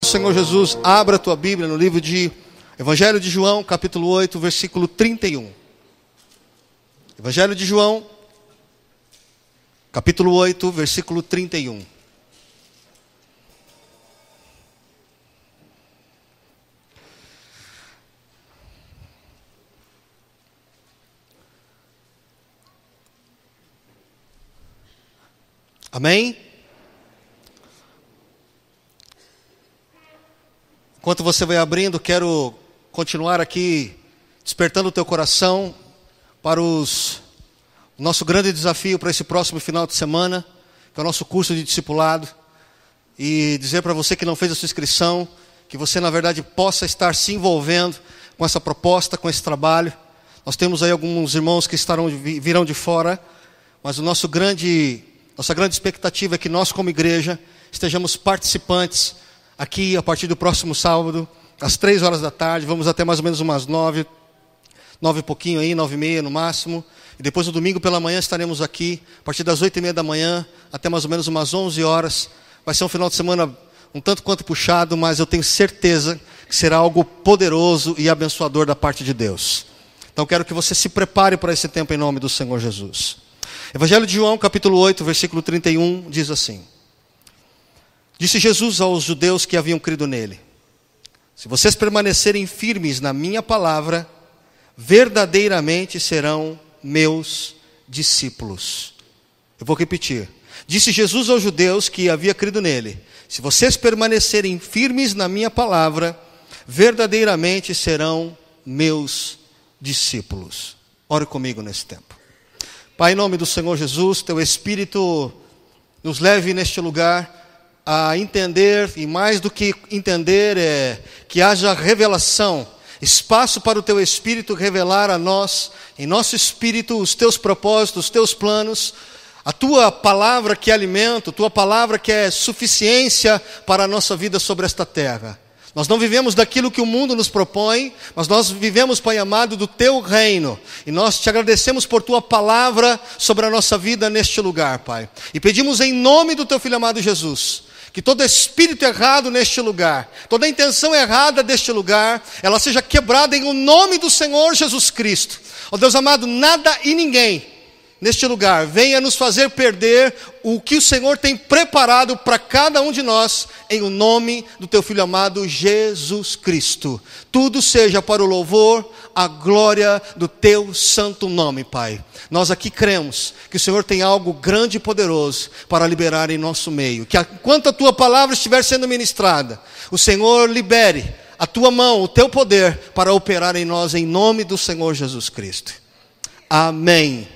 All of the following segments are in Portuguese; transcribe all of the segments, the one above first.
Senhor Jesus, abra a tua Bíblia no livro de Evangelho de João, capítulo 8, versículo 31. Evangelho de João, capítulo 8, versículo 31. Amém? Enquanto você vai abrindo, quero continuar aqui despertando o teu coração para o nosso grande desafio para esse próximo final de semana, que é o nosso curso de discipulado, e dizer para você que não fez a sua inscrição, que você na verdade possa estar se envolvendo com essa proposta, com esse trabalho. Nós temos aí alguns irmãos que virão de fora, mas nossa grande expectativa é que nós como igreja estejamos participantes aqui a partir do próximo sábado, às 3 horas da tarde, vamos até mais ou menos umas 9 e pouquinho aí, 9h30 no máximo. E depois no domingo pela manhã estaremos aqui, a partir das 8h30 da manhã, até mais ou menos umas 11 horas. Vai ser um final de semana um tanto quanto puxado, mas eu tenho certeza que será algo poderoso e abençoador da parte de Deus. Então quero que você se prepare para esse tempo em nome do Senhor Jesus. Evangelho de João, capítulo 8, versículo 31, diz assim: Disse Jesus aos judeus que haviam crido nele: Se vocês permanecerem firmes na minha palavra, verdadeiramente serão meus discípulos. Eu vou repetir. Disse Jesus aos judeus que havia crido nele: Se vocês permanecerem firmes na minha palavra, verdadeiramente serão meus discípulos. Ore comigo nesse tempo. Pai, em nome do Senhor Jesus, teu Espírito nos leve neste lugar a entender, e mais do que entender, que haja revelação, espaço para o teu Espírito revelar a nós, em nosso espírito, os teus propósitos, os teus planos, a tua palavra que é alimento, a tua palavra que é suficiência para a nossa vida sobre esta terra. Nós não vivemos daquilo que o mundo nos propõe, mas nós vivemos, Pai amado, do teu reino. E nós te agradecemos por tua palavra sobre a nossa vida neste lugar, Pai. E pedimos em nome do teu Filho amado Jesus, que todo espírito errado neste lugar, toda intenção errada deste lugar, ela seja quebrada em o nome do Senhor Jesus Cristo. Ó Deus amado, nada e ninguém neste lugar venha nos fazer perder o que o Senhor tem preparado para cada um de nós, em o nome do teu Filho amado Jesus Cristo. Tudo seja para o louvor, a glória do teu santo nome, Pai. Nós aqui cremos que o Senhor tem algo grande e poderoso para liberar em nosso meio. Que enquanto a tua palavra estiver sendo ministrada, o Senhor libere a tua mão, o teu poder para operar em nós, em nome do Senhor Jesus Cristo. Amém.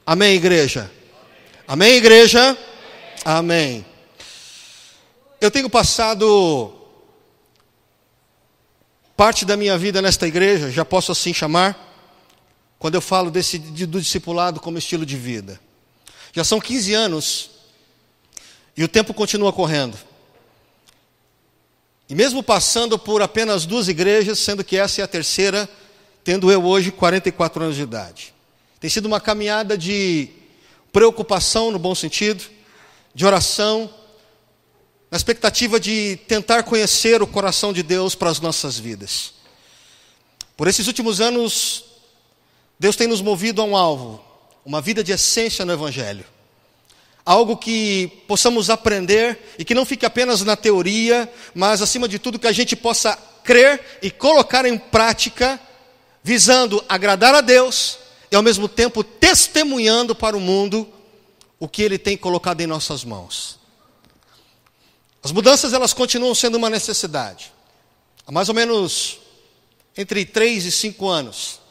Amém, igreja? Amém, igreja? Amém. Eu tenho passado parte da minha vida nesta igreja, já posso assim chamar, quando eu falo do discipulado como estilo de vida. Já são 15 anos e o tempo continua correndo. E mesmo passando por apenas 2 igrejas, sendo que essa é a terceira, tendo eu hoje 44 anos de idade. Tem sido uma caminhada de preocupação, no bom sentido, de oração, na expectativa de tentar conhecer o coração de Deus para as nossas vidas. Por esses últimos anos, Deus tem nos movido a um alvo, uma vida de essência no Evangelho. Algo que possamos aprender e que não fique apenas na teoria, mas acima de tudo que a gente possa crer e colocar em prática, visando agradar a Deus e ao mesmo tempo testemunhando para o mundo o que Ele tem colocado em nossas mãos. As mudanças, elas continuam sendo uma necessidade. Há mais ou menos entre 3 e 5 anos,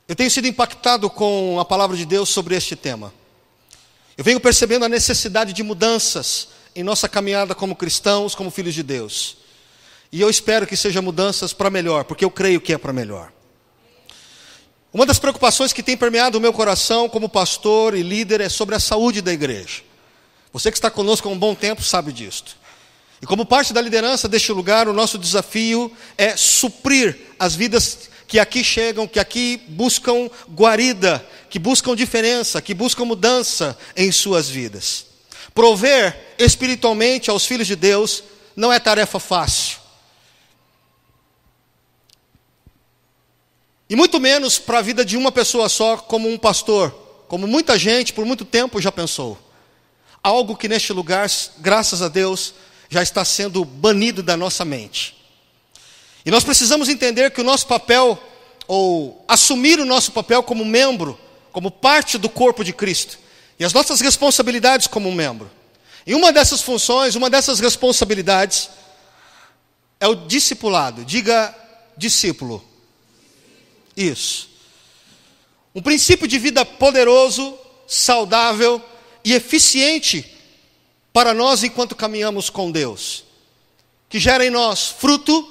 eu tenho sido impactado com a palavra de Deus sobre este tema. Eu venho percebendo a necessidade de mudanças em nossa caminhada como cristãos, como filhos de Deus. E eu espero que sejam mudanças para melhor, porque eu creio que é para melhor. Uma das preocupações que tem permeado o meu coração como pastor e líder é sobre a saúde da igreja. Você que está conosco há um bom tempo sabe disto. E como parte da liderança deste lugar, o nosso desafio é suprir as vidas que aqui chegam, que aqui buscam guarida, que buscam diferença, que buscam mudança em suas vidas. Prover espiritualmente aos filhos de Deus não é tarefa fácil. E muito menos para a vida de uma pessoa só, como um pastor, como muita gente por muito tempo já pensou. Algo que neste lugar, graças a Deus, já está sendo banido da nossa mente. E nós precisamos entender que o nosso papel, ou assumir o nosso papel como membro, como parte do corpo de Cristo, e as nossas responsabilidades como membro. E uma dessas funções, uma dessas responsabilidades, é o discipulado. Diga discípulo. Isso. Um princípio de vida poderoso, saudável e eficiente para nós enquanto caminhamos com Deus, que gera em nós fruto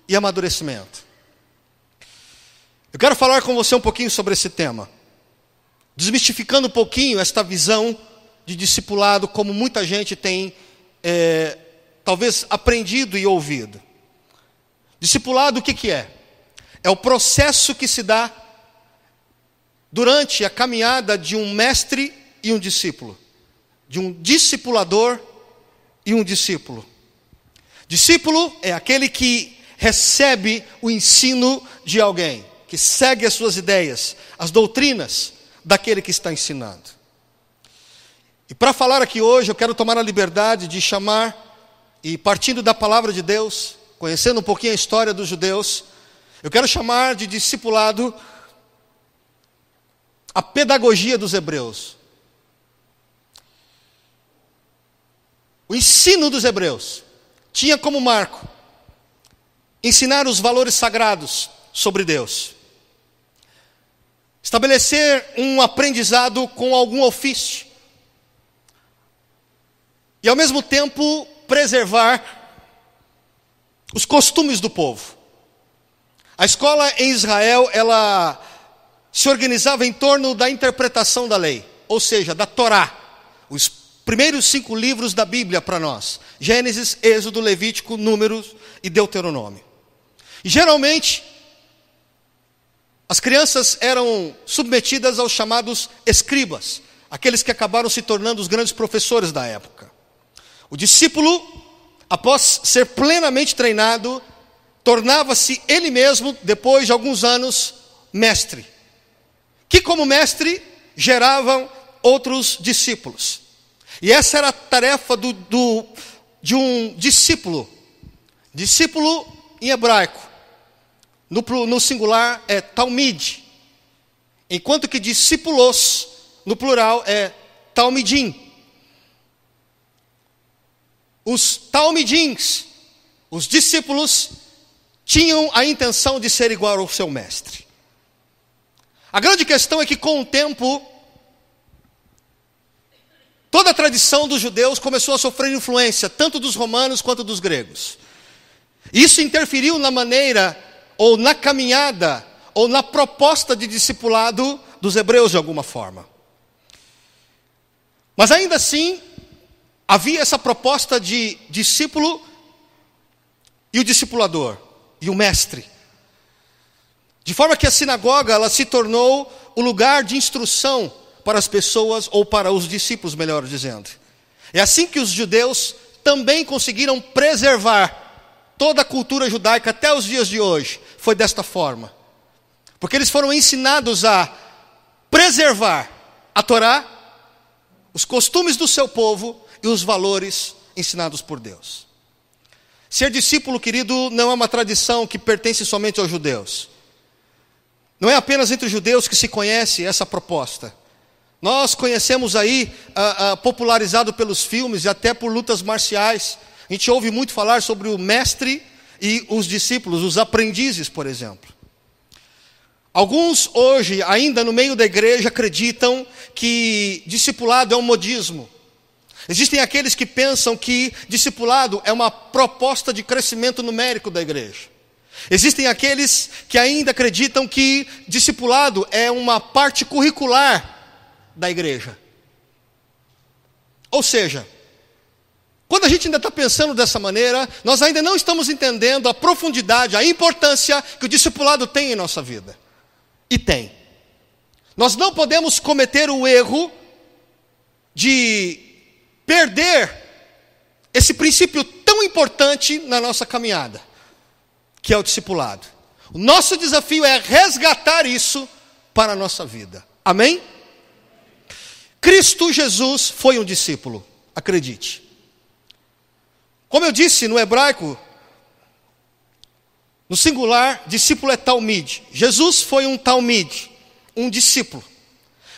e amadurecimento. Eu quero falar com você um pouquinho sobre esse tema, desmistificando um pouquinho esta visão de discipulado, como muita gente tem talvez aprendido e ouvido. Discipulado o que é? É o processo que se dá durante a caminhada de um mestre e um discípulo, de um discipulador e um discípulo. Discípulo é aquele que recebe o ensino de alguém, que segue as suas ideias, as doutrinas daquele que está ensinando. E para falar aqui hoje, eu quero tomar a liberdade de chamar, e partindo da palavra de Deus, conhecendo um pouquinho a história dos judeus, eu quero chamar de discipulado a pedagogia dos hebreus. O ensino dos hebreus tinha como marco ensinar os valores sagrados sobre Deus. Estabelecer um aprendizado com algum ofício. E ao mesmo tempo preservar os costumes do povo. A escola em Israel, ela se organizava em torno da interpretação da lei, ou seja, da Torá, os primeiros 5 livros da Bíblia para nós: Gênesis, Êxodo, Levítico, Números e Deuteronômio. E geralmente, as crianças eram submetidas aos chamados escribas, aqueles que acabaram se tornando os grandes professores da época. O discípulo, após ser plenamente treinado, tornava-se ele mesmo, depois de alguns anos, mestre. Que como mestre, geravam outros discípulos. E essa era a tarefa de um discípulo. Discípulo em hebraico, no singular é talmid. Enquanto que discípulos, no plural, é talmidim. Os talmidins, os discípulos, tinham a intenção de ser igual ao seu mestre. A grande questão é que com o tempo, toda a tradição dos judeus começou a sofrer influência, tanto dos romanos quanto dos gregos. Isso interferiu na maneira, ou na caminhada, ou na proposta de discipulado dos hebreus de alguma forma. Mas ainda assim, havia essa proposta de discípulo e o discipulador, e o mestre. De forma que a sinagoga, ela se tornou o lugar de instrução para as pessoas, ou para os discípulos, melhor dizendo. É assim que os judeus também conseguiram preservar toda a cultura judaica até os dias de hoje. Foi desta forma. Porque eles foram ensinados a preservar a Torá, os costumes do seu povo e os valores ensinados por Deus. Ser discípulo, querido, não é uma tradição que pertence somente aos judeus. Não é apenas entre os judeus que se conhece essa proposta. Nós conhecemos aí, popularizado pelos filmes e até por lutas marciais, a gente ouve muito falar sobre o mestre e os discípulos, os aprendizes, por exemplo. Alguns hoje, ainda no meio da igreja, acreditam que discipulado é um modismo. Existem aqueles que pensam que discipulado é uma proposta de crescimento numérico da igreja. Existem aqueles que ainda acreditam que discipulado é uma parte curricular da igreja. Ou seja, quando a gente ainda está pensando dessa maneira, nós ainda não estamos entendendo a profundidade, a importância que o discipulado tem em nossa vida. E tem. Nós não podemos cometer o erro de perder esse princípio tão importante na nossa caminhada, que é o discipulado. O nosso desafio é resgatar isso para a nossa vida. Amém? Cristo Jesus foi um discípulo, acredite. Como eu disse no hebraico, no singular, discípulo é talmid. Jesus foi um talmid, um discípulo.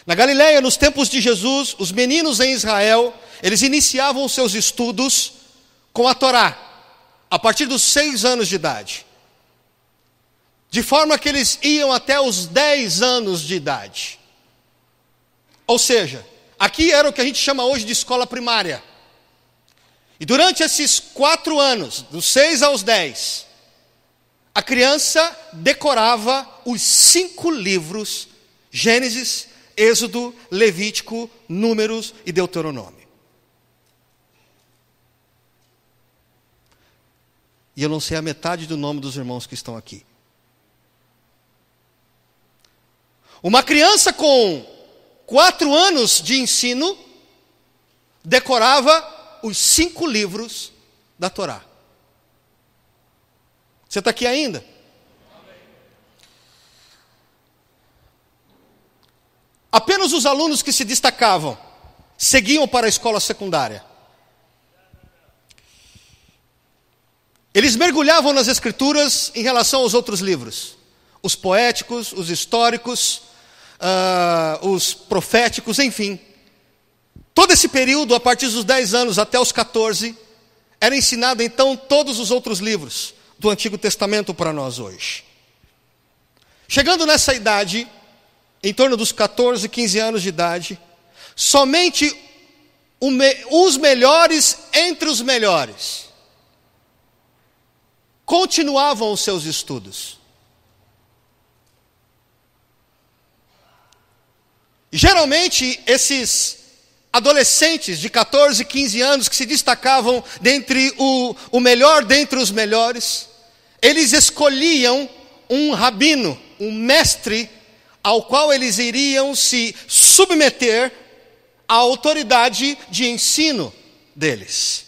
Na Galileia, nos tempos de Jesus, os meninos em Israel, eles iniciavam os seus estudos com a Torá, a partir dos 6 anos de idade. De forma que eles iam até os 10 anos de idade. Ou seja, aqui era o que a gente chama hoje de escola primária. E durante esses 4 anos, dos 6 aos 10, a criança decorava os 5 livros, Gênesis, Êxodo, Levítico, Números e Deuteronômio. E eu não sei a metade do nome dos irmãos que estão aqui. Uma criança com 4 anos de ensino decorava os 5 livros da Torá. Você está aqui ainda? Apenas os alunos que se destacavam seguiam para a escola secundária. Eles mergulhavam nas escrituras em relação aos outros livros. Os poéticos, os históricos, os proféticos, enfim. Todo esse período, a partir dos 10 anos até os 14, era ensinado então todos os outros livros do Antigo Testamento para nós hoje. Chegando nessa idade, em torno dos 14, 15 anos de idade, somente os melhores entre os melhores continuavam os seus estudos. Geralmente, esses adolescentes de 14, 15 anos que se destacavam dentre o melhor dentre os melhores, eles escolhiam um rabino, um mestre, ao qual eles iriam se submeter à autoridade de ensino deles.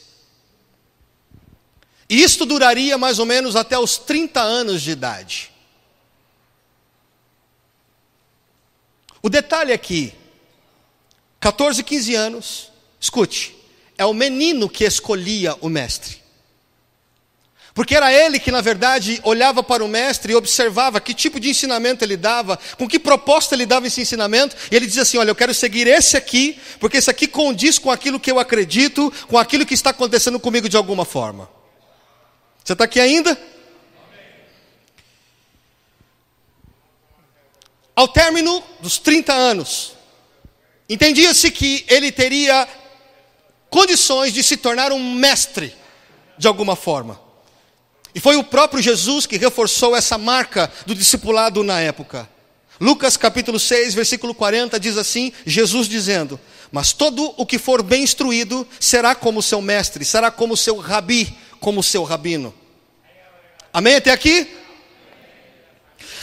E isto duraria mais ou menos até os 30 anos de idade. O detalhe aqui, 14, 15 anos, escute, é o menino que escolhia o mestre. Porque era ele que, na verdade, olhava para o mestre e observava que tipo de ensinamento ele dava, com que proposta ele dava esse ensinamento, e ele dizia assim, olha, eu quero seguir esse aqui, porque esse aqui condiz com aquilo que eu acredito, com aquilo que está acontecendo comigo de alguma forma. Você está aqui ainda? Ao término dos 30 anos, entendia-se que ele teria condições de se tornar um mestre, de alguma forma. E foi o próprio Jesus que reforçou essa marca do discipulado na época. Lucas capítulo 6, versículo 40 diz assim, Jesus dizendo, mas todo o que for bem instruído será como seu mestre, será como seu rabi, como seu rabino. Amém até aqui?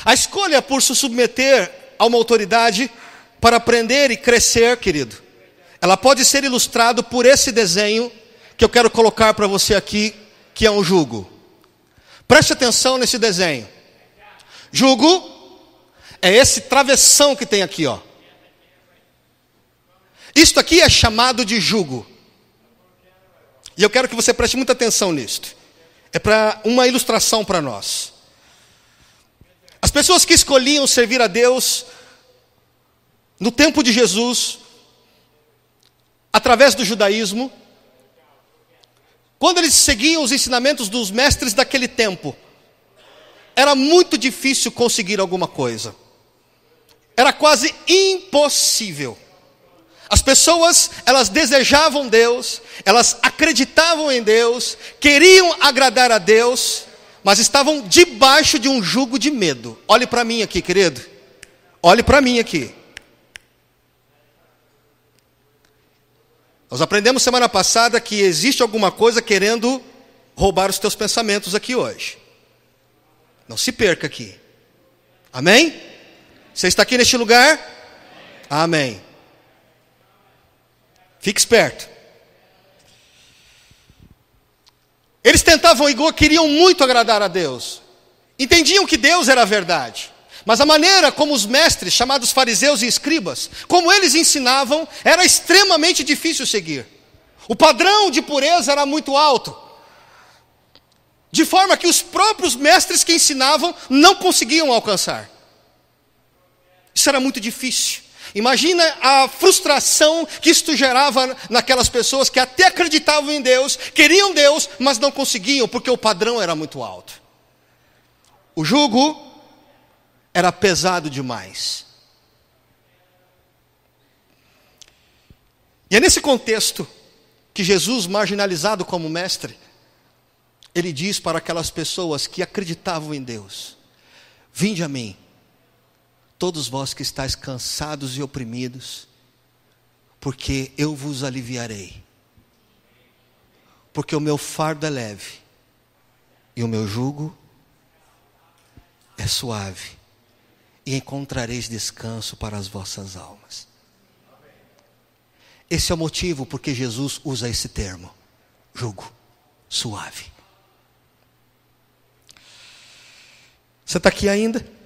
A escolha por se submeter a uma autoridade para aprender e crescer, querido, ela pode ser ilustrado por esse desenho que eu quero colocar para você aqui, que é um jugo. Preste atenção nesse desenho. Jugo é esse travessão que tem aqui, ó. Isto aqui é chamado de jugo. E eu quero que você preste muita atenção nisto. É para uma ilustração para nós. As pessoas que escolhiam servir a Deus no tempo de Jesus, através do judaísmo, quando eles seguiam os ensinamentos dos mestres daquele tempo, era muito difícil conseguir alguma coisa. Era quase impossível. As pessoas, elas desejavam Deus, elas acreditavam em Deus, queriam agradar a Deus, mas estavam debaixo de um jugo de medo. Olhe para mim aqui, querido. Olhe para mim aqui. Nós aprendemos semana passada que existe alguma coisa querendo roubar os teus pensamentos aqui hoje. Não se perca aqui. Amém? Você está aqui neste lugar? Amém. Fique esperto. Eles tentavam igual, queriam muito agradar a Deus. Entendiam que Deus era a verdade. Mas a maneira como os mestres, chamados fariseus e escribas, como eles ensinavam, era extremamente difícil seguir. O padrão de pureza era muito alto. De forma que os próprios mestres que ensinavam não conseguiam alcançar. Isso era muito difícil. Imagina a frustração que isto gerava naquelas pessoas que até acreditavam em Deus, queriam Deus, mas não conseguiam, porque o padrão era muito alto. O jugo era pesado demais. E é nesse contexto que Jesus, marginalizado como mestre, ele diz para aquelas pessoas que acreditavam em Deus: vinde a mim, todos vós que estáis cansados e oprimidos, porque eu vos aliviarei. Porque o meu fardo é leve e o meu jugo é suave, e encontrareis descanso para as vossas almas. Esse é o motivo porque Jesus usa esse termo, jugo suave. Você está aqui ainda?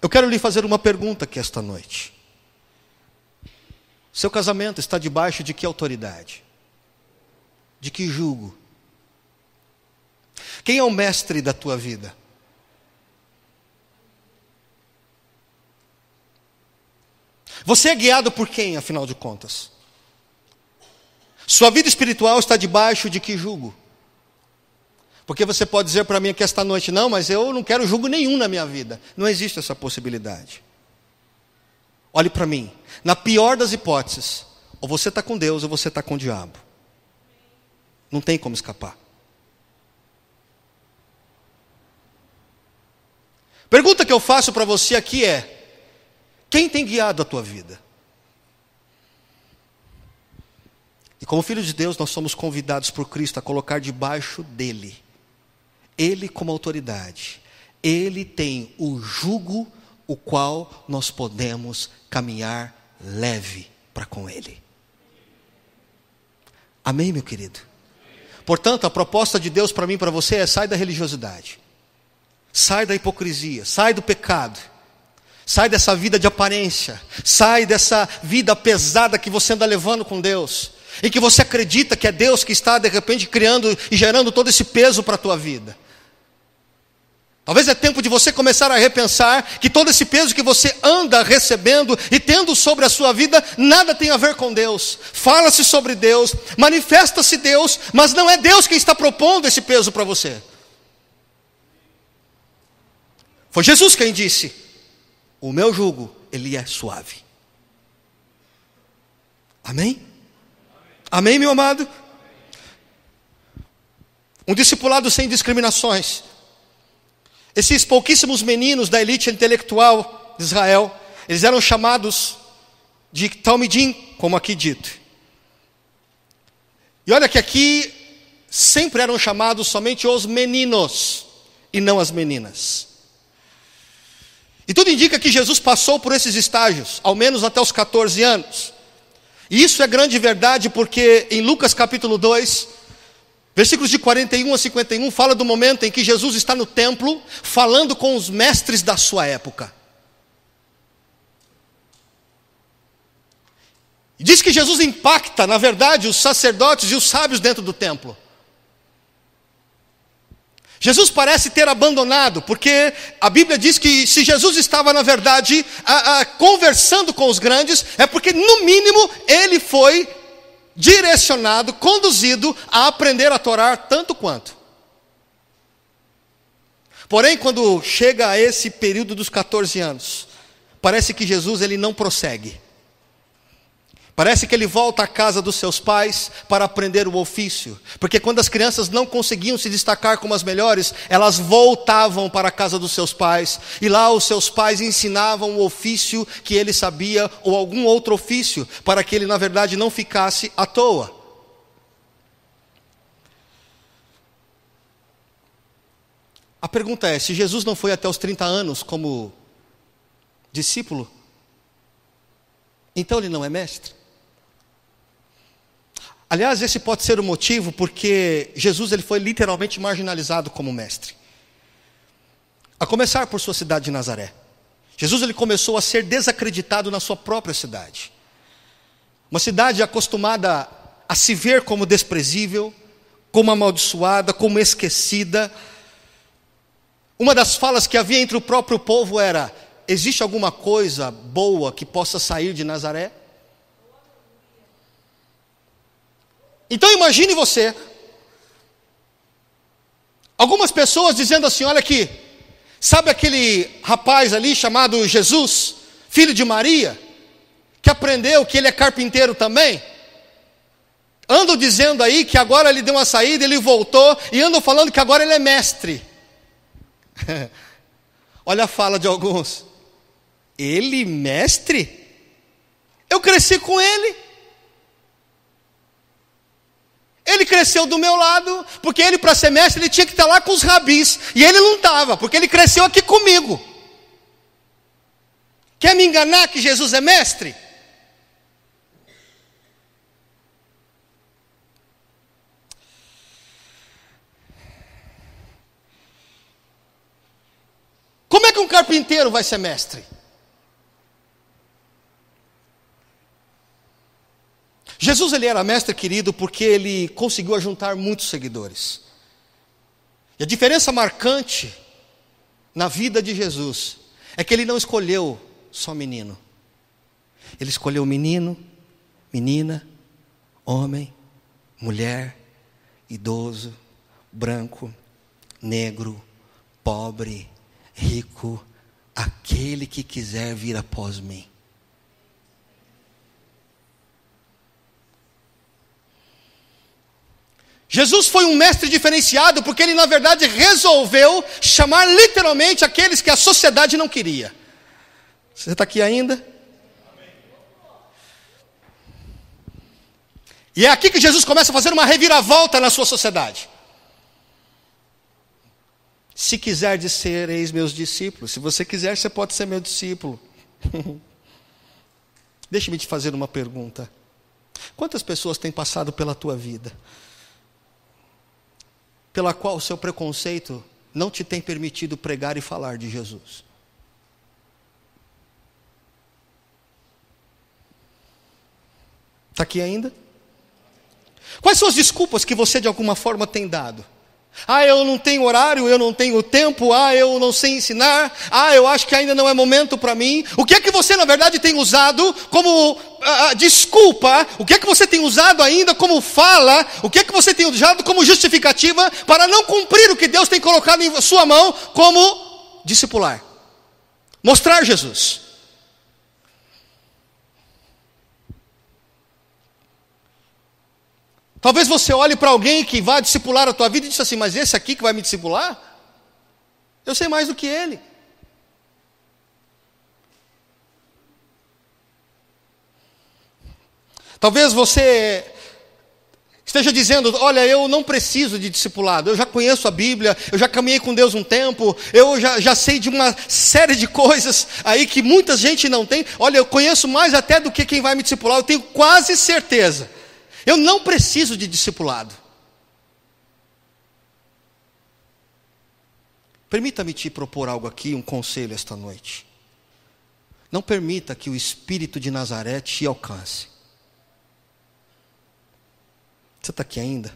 Eu quero lhe fazer uma pergunta aqui esta noite. Seu casamento está debaixo de que autoridade? De que jugo? Quem é o mestre da tua vida? Você é guiado por quem, afinal de contas? Sua vida espiritual está debaixo de que jugo? Porque você pode dizer para mim aqui esta noite: não, mas eu não quero jugo nenhum na minha vida. Não existe essa possibilidade. Olhe para mim, na pior das hipóteses, ou você está com Deus ou você está com o diabo. Não tem como escapar. Pergunta que eu faço para você aqui é: quem tem guiado a tua vida? E como filhos de Deus, nós somos convidados por Cristo a colocar debaixo dele. Ele como autoridade. Ele tem o jugo o qual nós podemos caminhar leve para com ele. Amém, meu querido? Portanto, a proposta de Deus para mim e para você é: sai da religiosidade. Sai da hipocrisia, sai do pecado. Sai dessa vida de aparência. Sai dessa vida pesada que você anda levando com Deus. E que você acredita que é Deus que está de repente criando e gerando todo esse peso para a tua vida. Talvez é tempo de você começar a repensar que todo esse peso que você anda recebendo e tendo sobre a sua vida nada tem a ver com Deus. Fala-se sobre Deus, manifesta-se Deus, mas não é Deus quem está propondo esse peso para você. Foi Jesus quem disse: o meu jugo, ele é suave. Amém? Amém, meu amado? Um discipulado sem discriminações. Esses pouquíssimos meninos da elite intelectual de Israel, eles eram chamados de Talmidim, como aqui dito. E olha que aqui sempre eram chamados somente os meninos e não as meninas. E tudo indica que Jesus passou por esses estágios, ao menos até os 14 anos. E isso é grande verdade porque em Lucas capítulo 2, versículos de 41 a 51, fala do momento em que Jesus está no templo, falando com os mestres da sua época. E diz que Jesus impacta, na verdade, os sacerdotes e os sábios dentro do templo. Jesus parece ter abandonado, porque a Bíblia diz que se Jesus estava, na verdade, conversando com os grandes, é porque, no mínimo, ele foi direcionado, conduzido a aprender a Torá tanto quanto. Porém, quando chega a esse período dos 14 anos, parece que Jesus ele não prossegue. Parece que ele volta à casa dos seus pais para aprender o ofício. Porque quando as crianças não conseguiam se destacar como as melhores, elas voltavam para a casa dos seus pais. E lá os seus pais ensinavam o ofício que ele sabia, ou algum outro ofício, para que ele na verdade não ficasse à toa. A pergunta é, se Jesus não foi até os 30 anos como discípulo, então ele não é mestre? Aliás, esse pode ser o motivo porque Jesus ele foi literalmente marginalizado como mestre. A começar por sua cidade de Nazaré. Jesus ele começou a ser desacreditado na sua própria cidade. Uma cidade acostumada a se ver como desprezível, como amaldiçoada, como esquecida. Uma das falas que havia entre o próprio povo era: existe alguma coisa boa que possa sair de Nazaré? Então imagine você, algumas pessoas dizendo assim: olha aqui, sabe aquele rapaz ali chamado Jesus, filho de Maria, que aprendeu que ele é carpinteiro também? Andam dizendo aí que agora ele deu uma saída, ele voltou, e andam falando que agora ele é mestre. Olha a fala de alguns: ele mestre? Eu cresci com ele. Ele cresceu do meu lado, porque ele, para ser mestre, ele tinha que estar lá com os rabis. E ele não estava, porque ele cresceu aqui comigo. Quer me enganar que Jesus é mestre? Como é que um carpinteiro vai ser mestre? Jesus ele era mestre, querido, porque ele conseguiu ajuntar muitos seguidores. E a diferença marcante na vida de Jesus é que ele não escolheu só menino. Ele escolheu menino, menina, homem, mulher, idoso, branco, negro, pobre, rico, aquele que quiser vir após mim. Jesus foi um mestre diferenciado porque ele na verdade resolveu chamar literalmente aqueles que a sociedade não queria. Você está aqui ainda? Amém. E é aqui que Jesus começa a fazer uma reviravolta na sua sociedade. Se quiser ser, eis meus discípulos. Se você quiser, você pode ser meu discípulo. Deixe-me te fazer uma pergunta. Quantas pessoas têm passado pela tua vida pela qual o seu preconceito não te tem permitido pregar e falar de Jesus? Está aqui ainda? Quais são as desculpas que você de alguma forma tem dado? Ah, eu não tenho horário, eu não tenho tempo, eu não sei ensinar, eu acho que ainda não é momento para mim. O que é que você na verdade tem usado como desculpa? O que é que você tem usado ainda como fala? O que é que você tem usado como justificativa para não cumprir o que Deus tem colocado em sua mão como discipular? Mostrar Jesus. Talvez você olhe para alguém que vai discipular a tua vida e diz assim: mas esse aqui que vai me discipular? Eu sei mais do que ele. Talvez você esteja dizendo: olha, eu não preciso de discipulado, eu já conheço a Bíblia, eu já caminhei com Deus um tempo, eu já sei de uma série de coisas aí que muita gente não tem. Olha, eu conheço mais até do que quem vai me discipular, eu tenho quase certeza. Eu não preciso de discipulado. Permita-me te propor algo aqui, um conselho esta noite. Não permita que o espírito de Nazaré te alcance. Você está aqui ainda?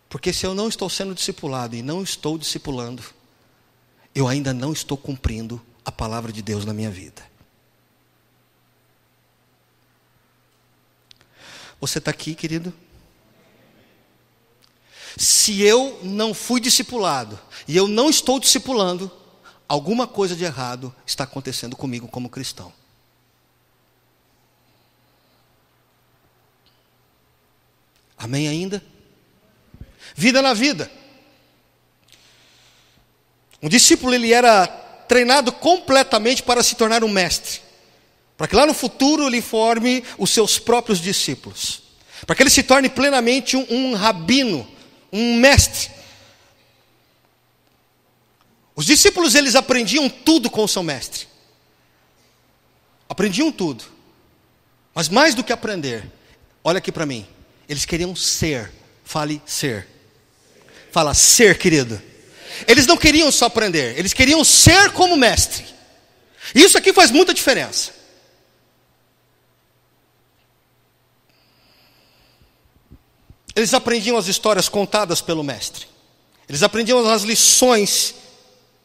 Porque se eu não estou sendo discipulado e não estou discipulando, eu ainda não estou cumprindo a palavra de Deus na minha vida. Você está aqui, querido? Se eu não fui discipulado e eu não estou discipulando, alguma coisa de errado está acontecendo comigo como cristão. Amém ainda? Vida na vida. Um discípulo ele era treinado completamente para se tornar um mestre. Para que lá no futuro ele forme os seus próprios discípulos. Para que ele se torne plenamente um rabino, um mestre. Os discípulos eles aprendiam tudo com o seu mestre. Aprendiam tudo. Mas mais do que aprender, Olha aqui para mim. Eles queriam ser. Fale ser. Fala ser, querido. Eles não queriam só aprender. Eles queriam ser como mestre. Isso aqui faz muita diferença. Eles aprendiam as histórias contadas pelo mestre. Eles aprendiam as lições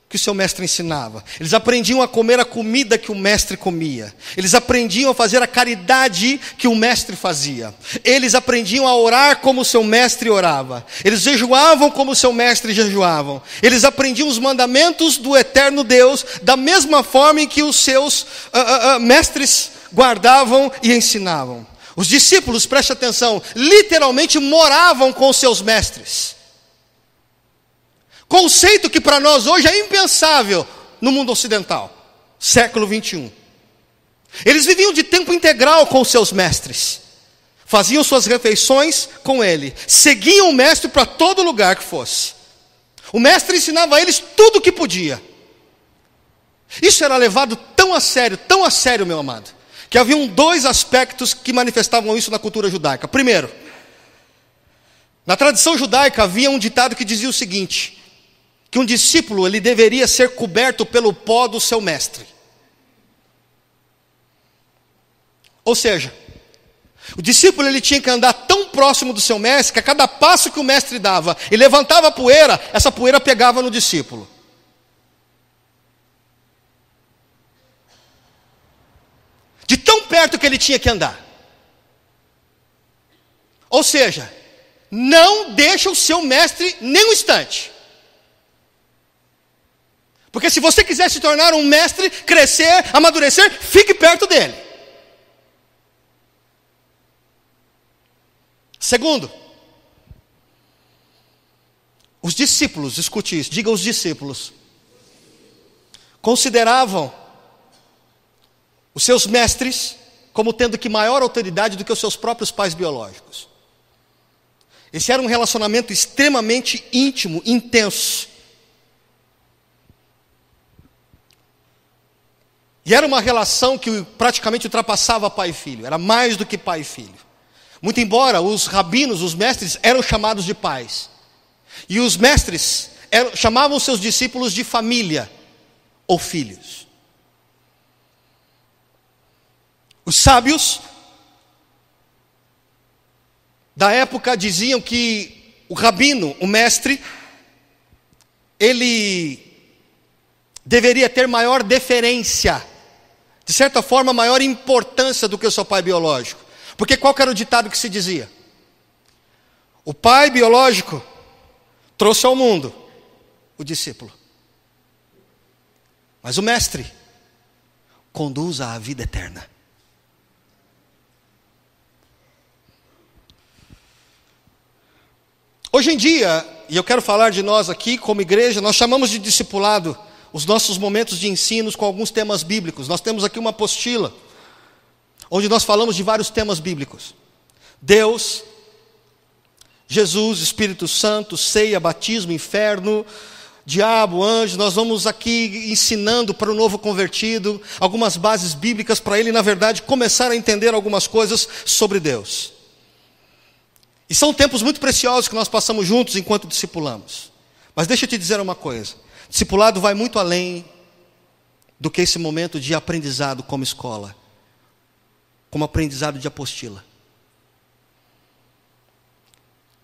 que o seu mestre ensinava. Eles aprendiam a comer a comida que o mestre comia. Eles aprendiam a fazer a caridade que o mestre fazia. Eles aprendiam a orar como o seu mestre orava. Eles jejuavam como o seu mestre jejuavam. Eles aprendiam os mandamentos do eterno Deus da mesma forma em que os seus mestres guardavam e ensinavam. Os discípulos, preste atenção, literalmente moravam com os seus mestres. Conceito que para nós hoje é impensável no mundo ocidental, século 21. Eles viviam de tempo integral com os seus mestres. Faziam suas refeições com ele. Seguiam o mestre para todo lugar que fosse. O mestre ensinava a eles tudo o que podia. Isso era levado tão a sério, meu amado, que haviam dois aspectos que manifestavam isso na cultura judaica. Primeiro, na tradição judaica havia um ditado que dizia o seguinte: que um discípulo ele deveria ser coberto pelo pó do seu mestre. Ou seja, o discípulo ele tinha que andar tão próximo do seu mestre que a cada passo que o mestre dava e levantava a poeira, essa poeira pegava no discípulo. De tão perto que ele tinha que andar. Ou seja, não deixa o seu mestre nem um instante. Porque se você quiser se tornar um mestre, crescer, amadurecer, fique perto dele. Segundo, os discípulos, escute isso, diga os discípulos, consideravam os seus mestres como tendo que maior autoridade do que os seus próprios pais biológicos. Esse era um relacionamento extremamente íntimo, intenso. E era uma relação que praticamente ultrapassava pai e filho. Era mais do que pai e filho. Muito embora os rabinos, os mestres, eram chamados de pais. E os mestres chamavam seus discípulos de família ou filhos. Os sábios da época diziam que o rabino, o mestre, ele deveria ter maior deferência, de certa forma, maior importância do que o seu pai biológico. Porque qual que era o ditado que se dizia? O pai biológico trouxe ao mundo o discípulo. Mas o mestre conduz à vida eterna. Hoje em dia, e eu quero falar de nós aqui como igreja, nós chamamos de discipulado os nossos momentos de ensinos com alguns temas bíblicos. Nós temos aqui uma apostila, onde nós falamos de vários temas bíblicos. Deus, Jesus, Espírito Santo, ceia, batismo, inferno, diabo, anjo. Nós vamos aqui ensinando para o novo convertido algumas bases bíblicas para ele, na verdade, começar a entender algumas coisas sobre Deus. E são tempos muito preciosos que nós passamos juntos enquanto discipulamos. Mas deixa eu te dizer uma coisa. Discipulado vai muito além do que esse momento de aprendizado como escola, como aprendizado de apostila.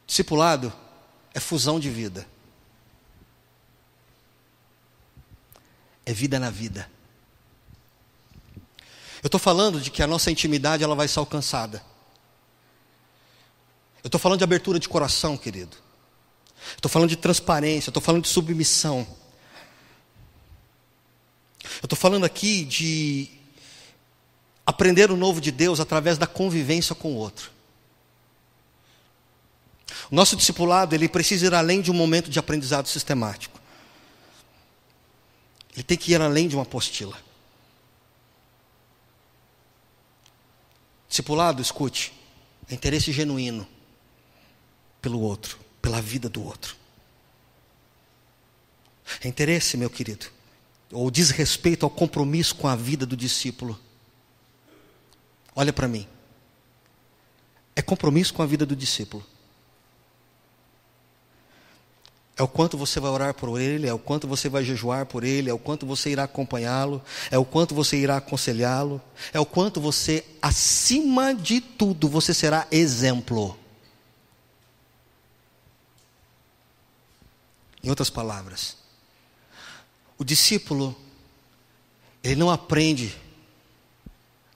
Discipulado é fusão de vida. É vida na vida. Eu estou falando de que a nossa intimidade ela vai ser alcançada. Eu estou falando de abertura de coração, querido. Estou falando de transparência, estou falando de submissão. Eu estou falando aqui de aprender o novo de Deus através da convivência com o outro. O nosso discipulado, ele precisa ir além de um momento de aprendizado sistemático. Ele tem que ir além de uma apostila. Discipulado, escute, é interesse genuíno pelo outro, pela vida do outro. É interesse, meu querido, ou diz respeito ao compromisso com a vida do discípulo. Olha para mim. é compromisso com a vida do discípulo. É o quanto você vai orar por ele, é o quanto você vai jejuar por ele, é o quanto você irá acompanhá-lo, é o quanto você irá aconselhá-lo, é o quanto você, acima de tudo, você será exemplo. Em outras palavras, o discípulo, ele não aprende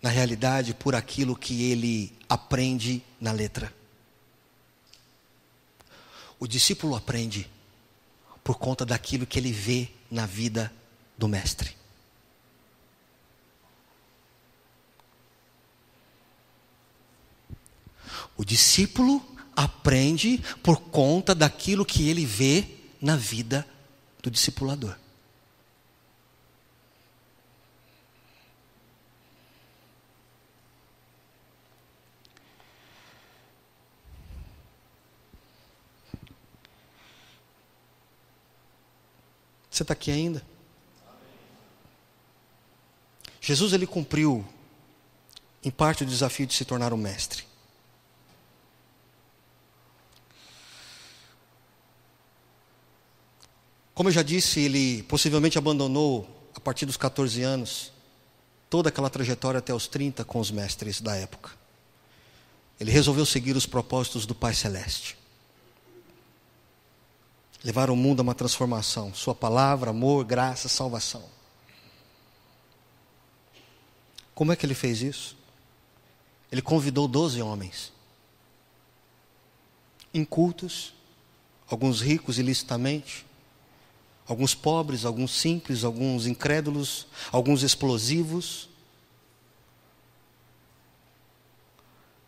na realidade por aquilo que ele aprende na letra. O discípulo aprende por conta daquilo que ele vê na vida do mestre. O discípulo aprende por conta daquilo que ele vê na vida do discipulador. Você está aqui ainda? Jesus, ele cumpriu em parte o desafio de se tornar um mestre. Como eu já disse, ele possivelmente abandonou, a partir dos 14 anos, toda aquela trajetória até os 30 com os mestres da época. Ele resolveu seguir os propósitos do Pai Celeste. Levar o mundo a uma transformação. Sua palavra, amor, graça, salvação. Como é que ele fez isso? Ele convidou 12 homens. Incultos, alguns ricos ilicitamente, alguns pobres, alguns simples, alguns incrédulos, alguns explosivos.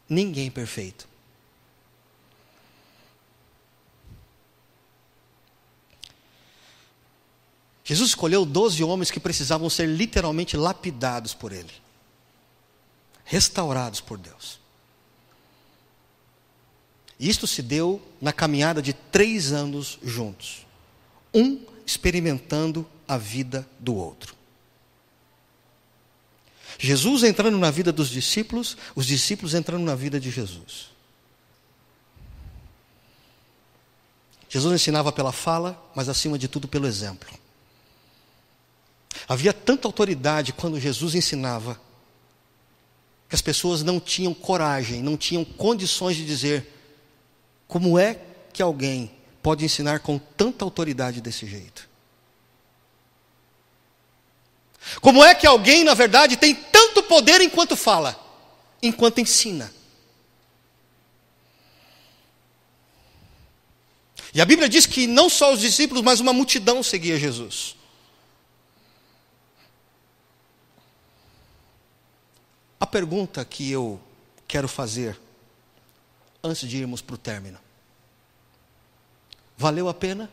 Ninguém perfeito. Jesus escolheu 12 homens que precisavam ser literalmente lapidados por Ele. Restaurados por Deus. E isto se deu na caminhada de 3 anos juntos. Um experimentando a vida do outro. Jesus entrando na vida dos discípulos, os discípulos entrando na vida de Jesus. Jesus ensinava pela fala, mas acima de tudo pelo exemplo. Havia tanta autoridade quando Jesus ensinava, que as pessoas não tinham coragem, não tinham condições de dizer, como é que alguém pode ensinar com tanta autoridade desse jeito? Como é que alguém, na verdade, tem tanto poder enquanto fala, enquanto ensina? E a Bíblia diz que não só os discípulos, mas uma multidão seguia Jesus. A pergunta que eu quero fazer, antes de irmos para o término: valeu a pena?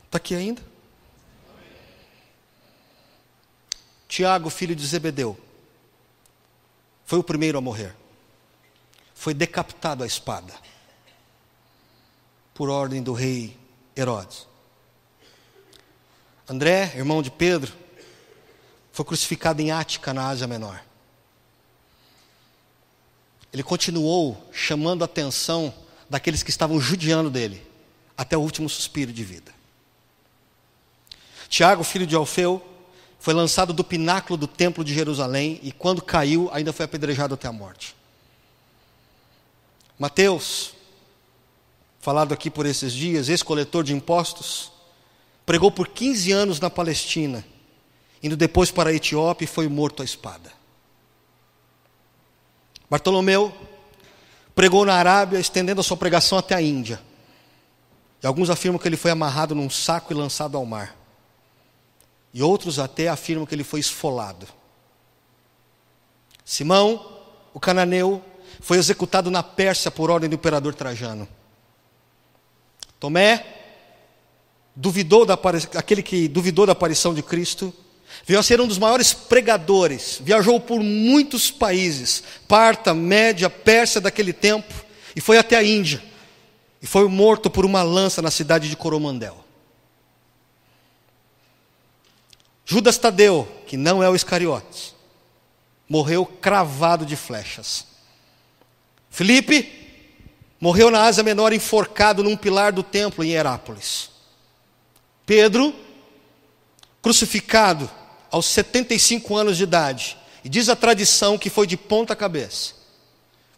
Está aqui ainda? Tiago, filho de Zebedeu, foi o primeiro a morrer. Foi decapitado à espada, por ordem do rei Herodes. André, irmão de Pedro, foi crucificado em Ática, na Ásia Menor. Ele continuou chamando a atenção daqueles que estavam judiando dele, até o último suspiro de vida. Tiago, filho de Alfeu, foi lançado do pináculo do templo de Jerusalém, e quando caiu, ainda foi apedrejado até a morte. Mateus, falado aqui por esses dias, ex-coletor de impostos, pregou por 15 anos na Palestina, indo depois para a Etiópia e foi morto à espada. Bartolomeu pregou na Arábia, estendendo a sua pregação até a Índia. E alguns afirmam que ele foi amarrado num saco e lançado ao mar. E outros até afirmam que ele foi esfolado. Simão, o cananeu, foi executado na Pérsia por ordem do imperador Trajano. Tomé, aquele que duvidou da aparição de Cristo, veio a ser um dos maiores pregadores, viajou por muitos países, Parta, Média, Pérsia daquele tempo, e foi até a Índia, e foi morto por uma lança na cidade de Coromandel. Judas Tadeu, que não é o Iscariotes, morreu cravado de flechas. Filipe morreu na Ásia Menor, enforcado num pilar do templo em Herápolis. Pedro, crucificado aos 75 anos de idade. E diz a tradição que foi de ponta cabeça,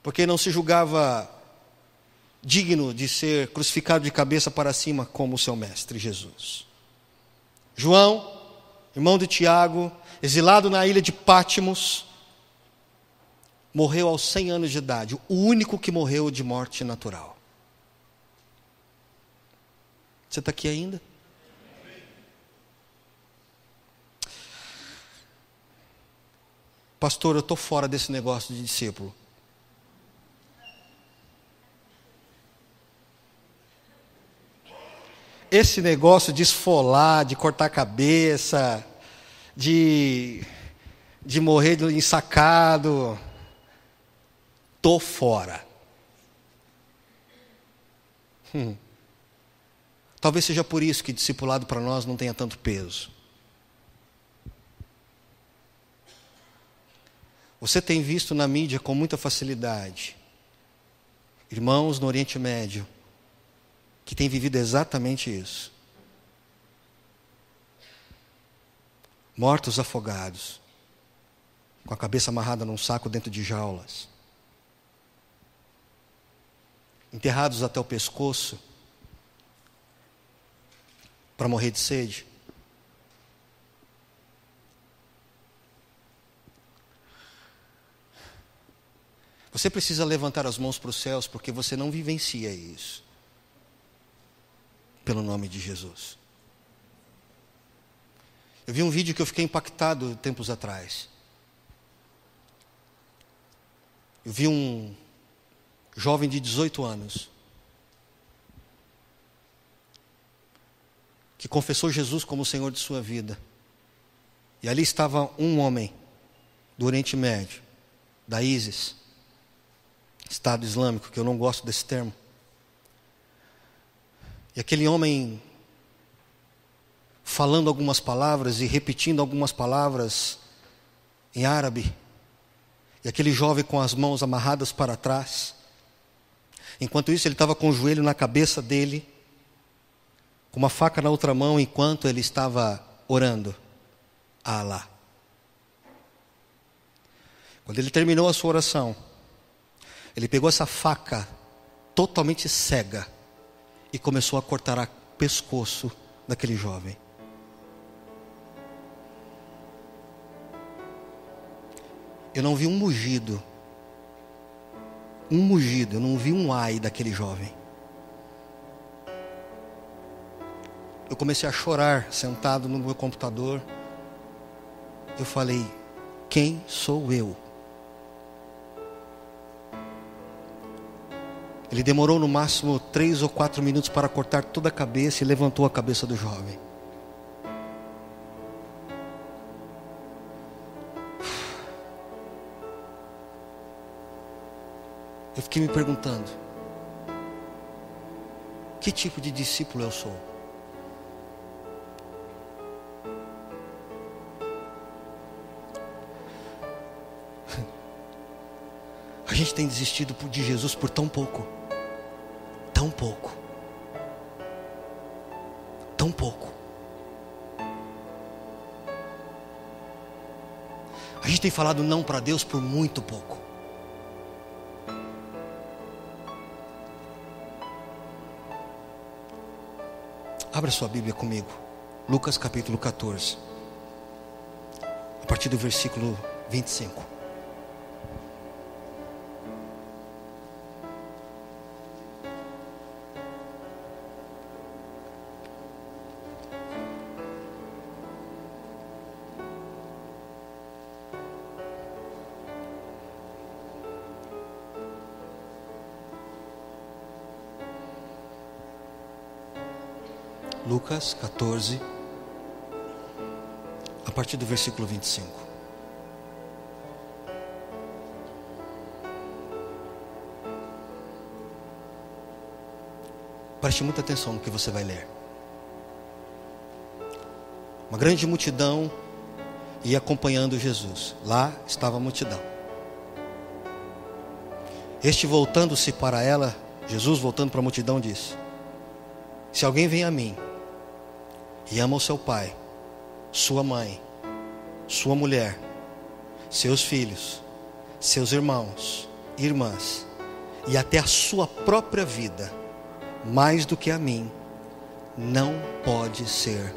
porque não se julgava digno de ser crucificado de cabeça para cima como o seu mestre Jesus. João, irmão de Tiago, exilado na ilha de Pátimos, morreu aos 100 anos de idade, o único que morreu de morte natural. Você está aqui ainda? Pastor, eu estou fora desse negócio de discípulo. Esse negócio de esfolar, de cortar a cabeça, de morrer ensacado, estou fora. Talvez seja por isso que discipulado para nós não tenha tanto peso. Você tem visto na mídia com muita facilidade irmãos no Oriente Médio que têm vivido exatamente isso. Mortos afogados, com a cabeça amarrada num saco dentro de jaulas, enterrados até o pescoço para morrer de sede. Você precisa levantar as mãos para os céus, porque você não vivencia isso. Pelo nome de Jesus. Eu vi um vídeo que eu fiquei impactado tempos atrás. Eu vi um jovem de 18 anos que confessou Jesus como o Senhor de sua vida. E ali estava um homem do Oriente Médio, da ISIS, Estado Islâmico, que eu não gosto desse termo. E aquele homem falando algumas palavras e repetindo algumas palavras em árabe. E aquele jovem com as mãos amarradas para trás. Enquanto isso, ele estava com o joelho na cabeça dele, com uma faca na outra mão, enquanto ele estava orando a Alá. Quando ele terminou a sua oração, ele pegou essa faca totalmente cega e começou a cortar o pescoço daquele jovem. Eu não vi um mugido, eu não vi um ai daquele jovem. Eu comecei a chorar, sentado no meu computador. Eu falei, quem sou eu? Ele demorou no máximo 3 ou 4 minutos para cortar toda a cabeça e levantou a cabeça do jovem. Eu fiquei me perguntando, que tipo de discípulo eu sou? A gente tem desistido de Jesus por tão pouco. Tão pouco. Tão pouco. A gente tem falado não para Deus por muito pouco. Abra sua Bíblia comigo. Lucas capítulo 14. A partir do versículo 25. Lucas 14, a partir do versículo 25. Preste muita atenção no que você vai ler. Uma grande multidão e acompanhando Jesus. Lá estava a multidão. Este, voltando-se para ela, Jesus voltando para a multidão, disse: se alguém vem a mim e ama o seu pai, sua mãe, sua mulher, seus filhos, seus irmãos, irmãs, e até a sua própria vida, mais do que a mim, não pode ser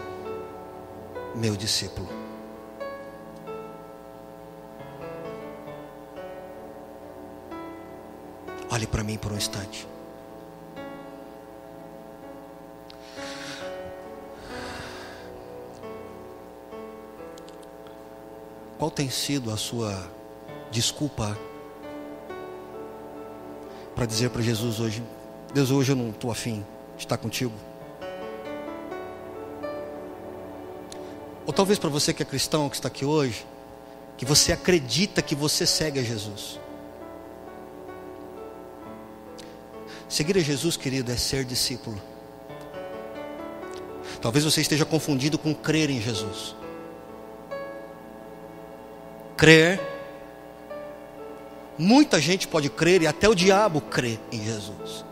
meu discípulo. Olhe para mim por um instante. Qual tem sido a sua desculpa para dizer para Jesus hoje: Deus, hoje eu não estou afim de estar contigo? Ou talvez para você que é cristão, que está aqui hoje, que você acredita que você segue a Jesus. Seguir a Jesus, querido, é ser discípulo. Talvez você esteja confundido com crer em Jesus. Crer, muita gente pode crer, e até o diabo crê em Jesus.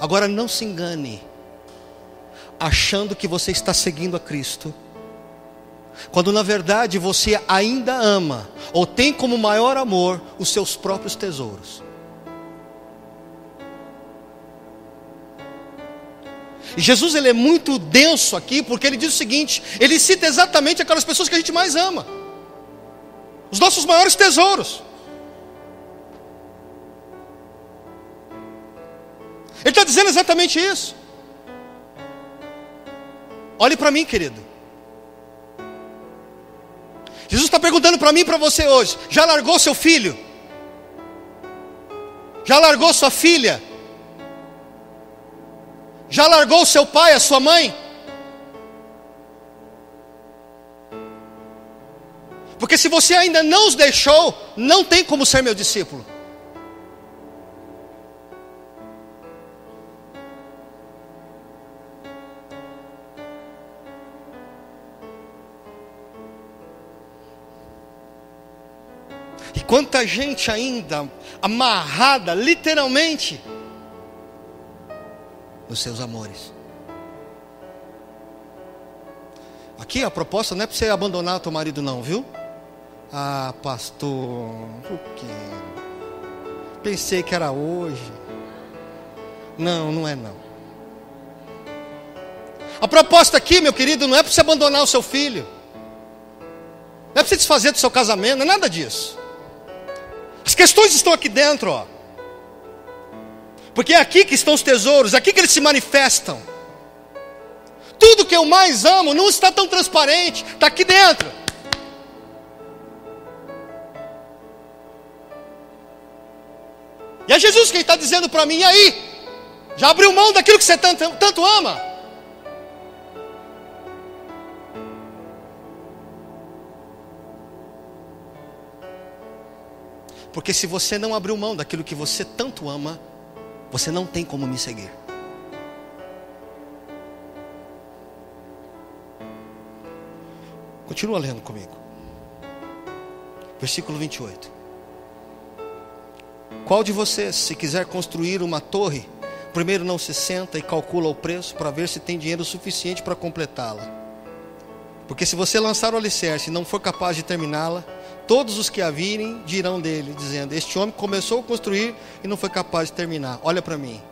Agora não se engane, achando que você está seguindo a Cristo, quando na verdade você ainda ama, ou tem como maior amor, os seus próprios tesouros. E Jesus, ele é muito denso aqui, porque ele diz o seguinte, ele cita exatamente aquelas pessoas que a gente mais ama, os nossos maiores tesouros. Ele está dizendo exatamente isso. Olhe para mim, querido. Jesus está perguntando para mim e para você hoje: já largou seu filho? Já largou sua filha? Já largou seu pai, a sua mãe? Porque se você ainda não os deixou, não tem como ser meu discípulo. E quanta gente ainda amarrada, literalmente, nos seus amores. Aqui a proposta não é para você abandonar o teu marido não, viu? Ah, pastor, o quê? Pensei que era hoje. Não, não é não. A proposta aqui, meu querido, não é para você abandonar o seu filho. Não é para você desfazer do seu casamento, não é nada disso. As questões estão aqui dentro, ó. Porque é aqui que estão os tesouros, é aqui que eles se manifestam. Tudo que eu mais amo não está tão transparente, está aqui dentro. E é Jesus quem está dizendo para mim: e aí? Já abriu mão daquilo que você tanto ama? Porque se você não abriu mão daquilo que você tanto ama, você não tem como me seguir. Continua lendo comigo. Versículo 28. Qual de vocês, se quiser construir uma torre, primeiro não se senta e calcula o preço para ver se tem dinheiro suficiente para completá-la? Porque se você lançar o alicerce e não for capaz de terminá-la, todos os que a virem dirão dele, dizendo: este homem começou a construir e não foi capaz de terminar. Olha para mim.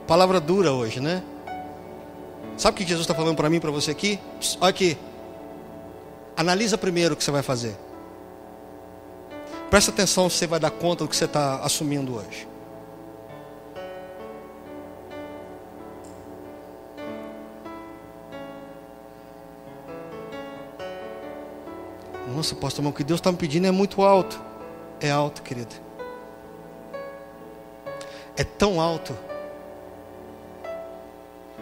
Palavra dura hoje, né? Sabe o que Jesus está falando para mim e para você aqui? Olha aqui. Analisa primeiro o que você vai fazer. Presta atenção se você vai dar conta do que você está assumindo hoje. Nossa, pastor, mas o que Deus está me pedindo é muito alto. É alto, querido. É tão alto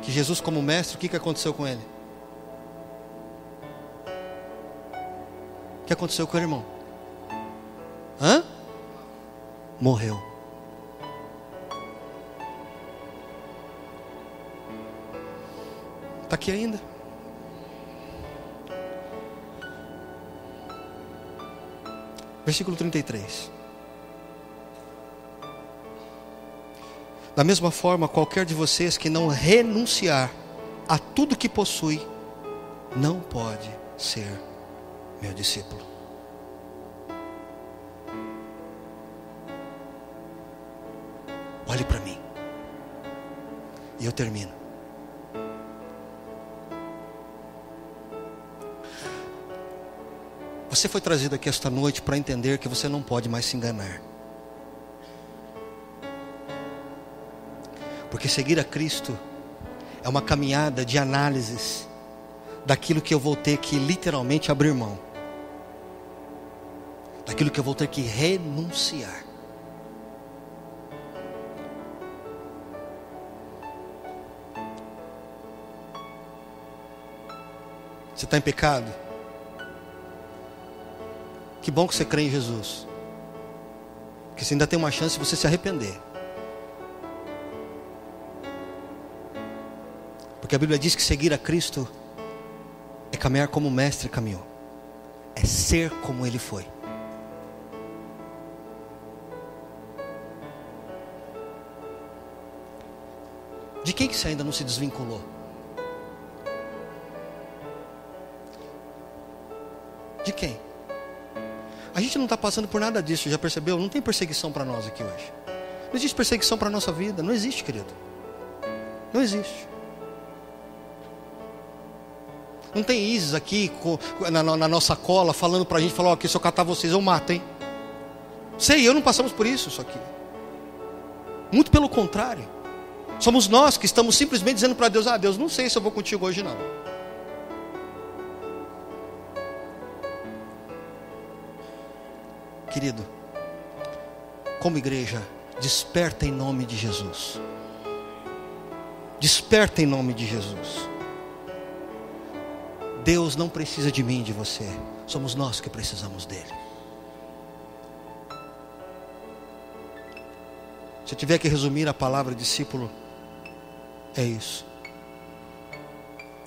que Jesus, como mestre, o que aconteceu com ele? O que aconteceu com o irmão? Morreu. Está aqui ainda. Versículo 33. Da mesma forma, qualquer de vocês que não renunciar a tudo que possui, não pode ser meu discípulo. Olhe para mim. E eu termino. Você foi trazido aqui esta noite para entender que você não pode mais se enganar. Porque seguir a Cristo é uma caminhada de análises daquilo que eu vou ter que literalmente abrir mão, daquilo que eu vou ter que renunciar. Você está em pecado? Que bom que você crê em Jesus, porque você ainda tem uma chance de você se arrepender. Porque a Bíblia diz que seguir a Cristo é caminhar como o Mestre caminhou, é ser como Ele foi. De quem que você ainda não se desvinculou? De quem? A gente não está passando por nada disso, já percebeu? Não tem perseguição para nós aqui hoje. Não existe perseguição para a nossa vida, não existe, querido. Não existe. Não tem ISIS aqui na nossa cola falando para a gente, falando, ó, que se eu catar vocês eu mato, hein? Você e eu não passamos por isso aqui. Muito pelo contrário. Somos nós que estamos simplesmente dizendo para Deus, Deus, não sei se eu vou contigo hoje não. Querido, como igreja, desperta em nome de Jesus. Desperta em nome de Jesus. Deus não precisa de mim e de você. Somos nós que precisamos dele. Se eu tiver que resumir a palavra discípulo, é isso.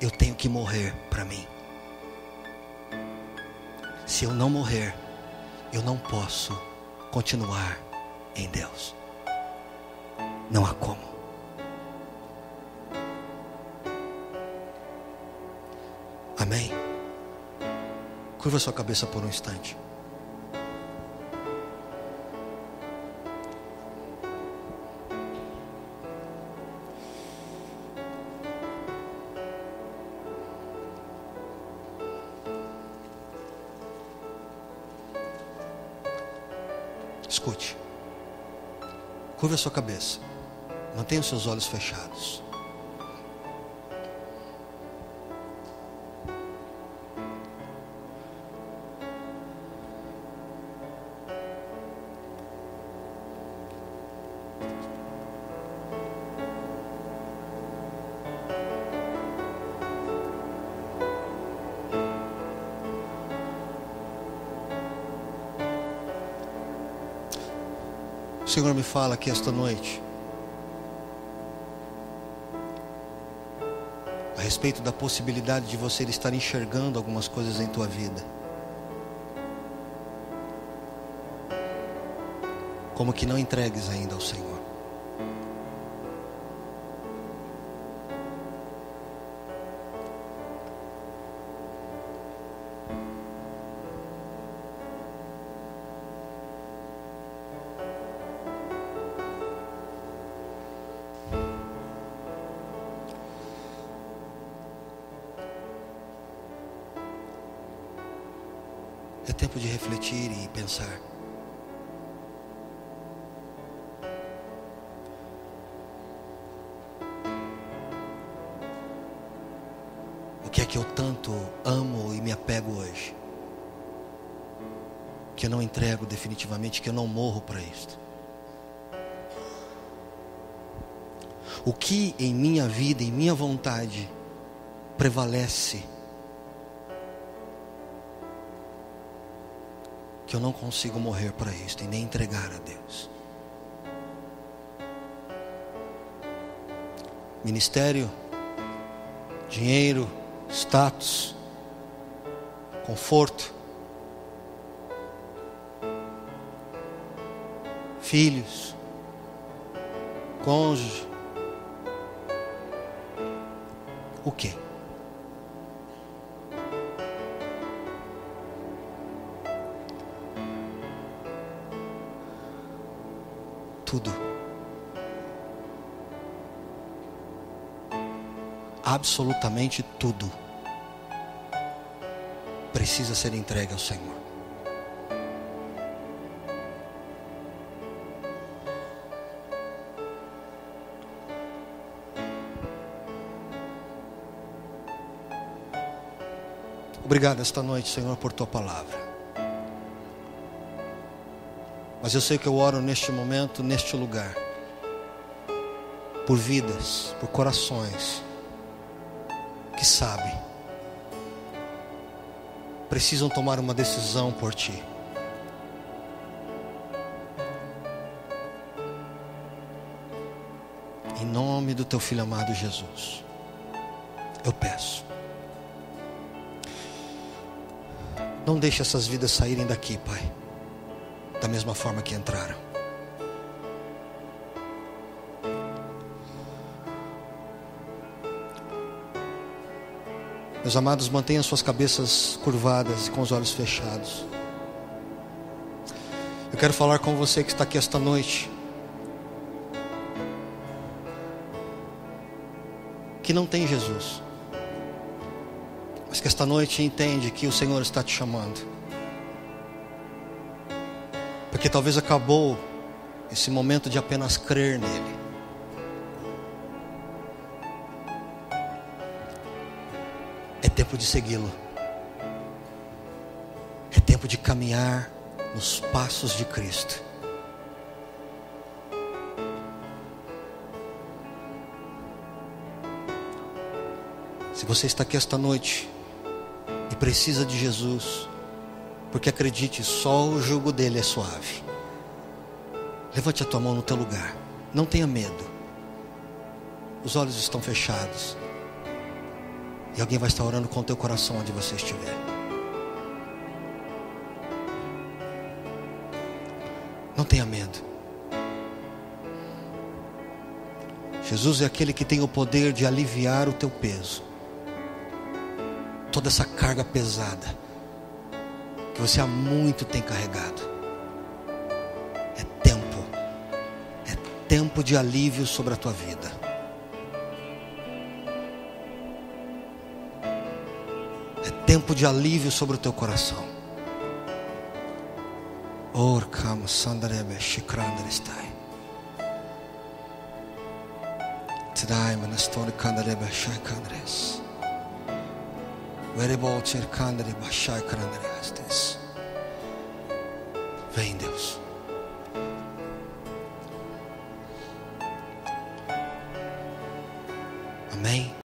Eu tenho que morrer para mim. Se eu não morrer, eu não posso continuar em Deus. Não há como. Amém? Curva sua cabeça por um instante. Escute. Curva a sua cabeça. Mantenha os seus olhos fechados. O Senhor me fala aqui esta noite a respeito da possibilidade de você estar enxergando algumas coisas em tua vida, como que não entregues ainda ao Senhor. É tempo de refletir e pensar. O que é que eu tanto amo e me apego hoje, que eu não entrego definitivamente, que eu não morro para isto? O que em minha vida, em minha vontade, prevalece, que eu não consigo morrer para isto e nem entregar a Deus? Ministério, dinheiro, status, conforto, filhos, cônjuge. O quê? Tudo. Absolutamente tudo precisa ser entregue ao Senhor. Obrigado esta noite, Senhor, por Tua palavra. Mas eu sei que eu oro neste momento, neste lugar, por vidas, por corações que sabem, precisam tomar uma decisão por Ti. Em nome do Teu Filho amado Jesus, eu peço. Não deixe essas vidas saírem daqui, Pai, da mesma forma que entraram. Meus amados, mantenham suas cabeças curvadas e com os olhos fechados. Eu quero falar com você que está aqui esta noite, que não tem Jesus, mas que esta noite entende que o Senhor está te chamando, porque talvez acabou esse momento de apenas crer nele. É tempo de segui-lo. É tempo de caminhar nos passos de Cristo. Se você está aqui esta noite e precisa de Jesus, porque acredite, só o jugo dele é suave, levante a tua mão no teu lugar. Não tenha medo. Os olhos estão fechados e alguém vai estar orando com o teu coração onde você estiver. Não tenha medo. Jesus é aquele que tem o poder de aliviar o teu peso, toda essa carga pesada que você há muito tem carregado. É tempo de alívio sobre a tua vida. É tempo de alívio sobre o teu coração. Orkam sandarebe shikrandaristai. Tadai manastori kandarebe shaikandres. Verebo cerkandarebe shaikandrestes. Vem, Deus. Amém.